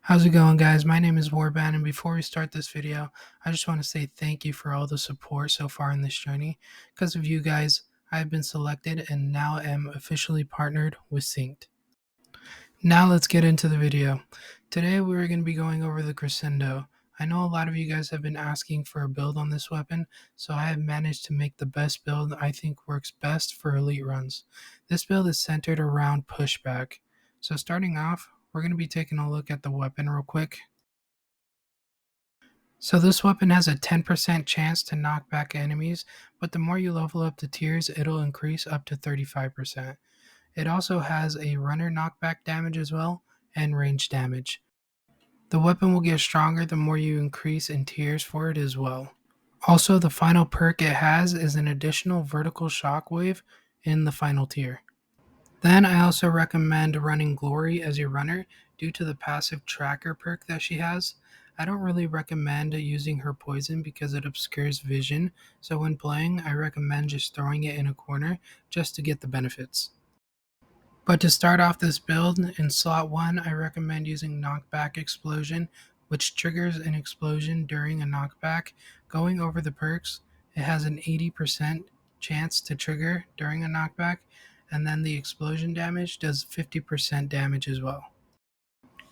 How's it going, guys? My name is Warband, and before we start this video, I just want to say thank you for all the support so far in this journey. Because of you guys, I have been selected and now am officially partnered with Synced. Now let's get into the video. Today we're going to be going over the Crescendo. I know a lot of you guys have been asking for a build on this weapon, so I have managed to make the best build I think works best for elite runs. This build is centered around pushback. So starting off, we're going to be taking a look at the weapon real quick. So this weapon has a 10% chance to knock back enemies, but the more you level up the tiers, it'll increase up to 35%. It also has a runner knockback damage as well, and range damage. The weapon will get stronger the more you increase in tiers for it as well. Also, the final perk it has is an additional vertical shockwave in the final tier. Then I also recommend running Glory as your runner due to the passive tracker perk that she has. I don't really recommend using her poison because it obscures vision, so when playing I recommend just throwing it in a corner just to get the benefits. But to start off this build, in slot 1 I recommend using Knockback Explosion, which triggers an explosion during a knockback. Going over the perks, it has an 80% chance to trigger during a knockback, and then the explosion damage does 50% damage as well.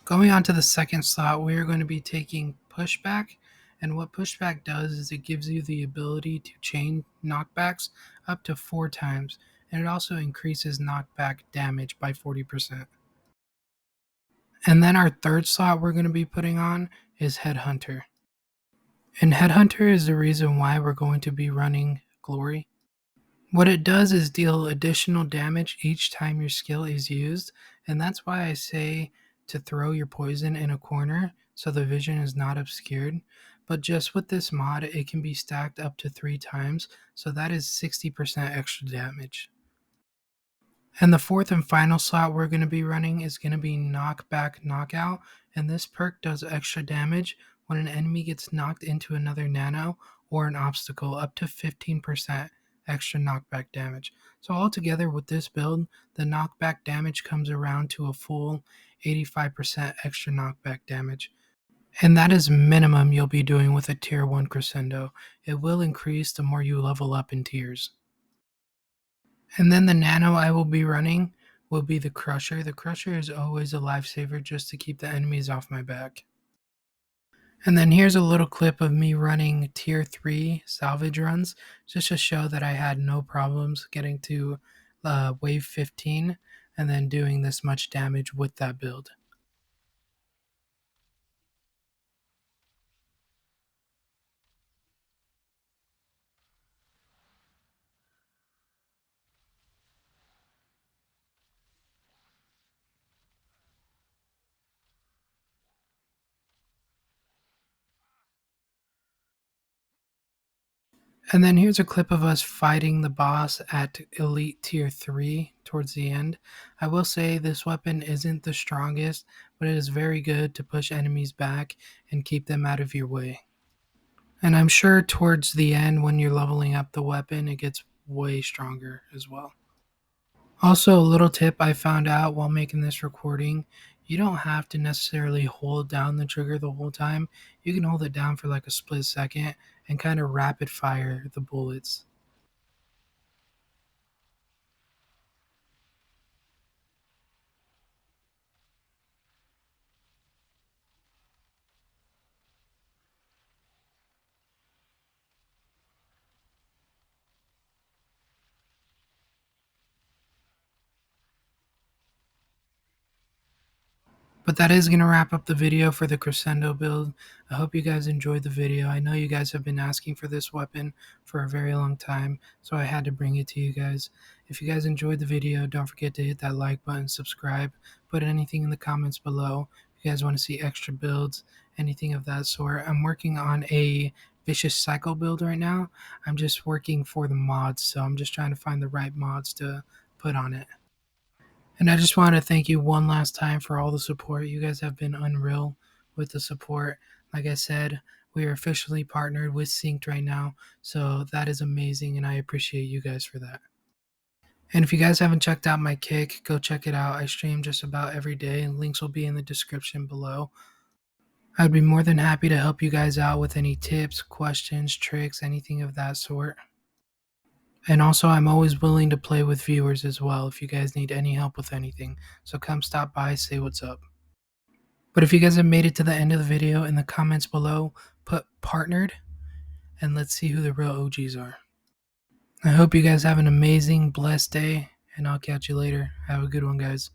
Going on to the second slot, we are going to be taking Pushback, and what Pushback does is it gives you the ability to chain knockbacks up to 4 times, and it also increases knockback damage by 40%. And then our third slot we're going to be putting on is Headhunter. And Headhunter is the reason why we're going to be running Glory. What it does is deal additional damage each time your skill is used, and that's why I say to throw your poison in a corner so the vision is not obscured. But just with this mod, it can be stacked up to 3 times, so that is 60% extra damage. And the fourth and final slot we're going to be running is going to be Knockback Knockout, and this perk does extra damage when an enemy gets knocked into another nano or an obstacle, up to 15% extra knockback damage. So altogether with this build, the knockback damage comes around to a full 85% extra knockback damage. And that is minimum you'll be doing with a tier 1 Crescendo. It will increase the more you level up in tiers. And then the nano I will be running will be the Crusher. The Crusher is always a lifesaver just to keep the enemies off my back. And then here's a little clip of me running tier 3 salvage runs just to show that I had no problems getting to wave 15 and then doing this much damage with that build. And then here's a clip of us fighting the boss at Elite Tier 3 towards the end. I will say this weapon isn't the strongest, but it is very good to push enemies back and keep them out of your way. And I'm sure towards the end, when you're leveling up the weapon, it gets way stronger as well. Also, a little tip I found out while making this recording, you don't have to necessarily hold down the trigger the whole time. You can hold it down for like a split second and kind of rapid fire the bullets. But that is going to wrap up the video for the Crescendo build. I hope you guys enjoyed the video. I know you guys have been asking for this weapon for a very long time, so I had to bring it to you guys. If you guys enjoyed the video, don't forget to hit that like button, subscribe, put anything in the comments below. If you guys want to see extra builds, anything of that sort. I'm working on a Vicious Cycle build right now. I'm just working for the mods, so I'm just trying to find the right mods to put on it. And I just want to thank you one last time for all the support. You guys have been unreal with the support. Like I said, we are officially partnered with Synced right now, so that is amazing, and I appreciate you guys for that. And if you guys haven't checked out my kick, go check it out. I stream just about every day, and links will be in the description below. I'd be more than happy to help you guys out with any tips, questions, tricks, anything of that sort. And also, I'm always willing to play with viewers as well if you guys need any help with anything. So come stop by, say what's up. But if you guys have made it to the end of the video, in the comments below, put partnered and let's see who the real OGs are. I hope you guys have an amazing, blessed day, and I'll catch you later. Have a good one, guys.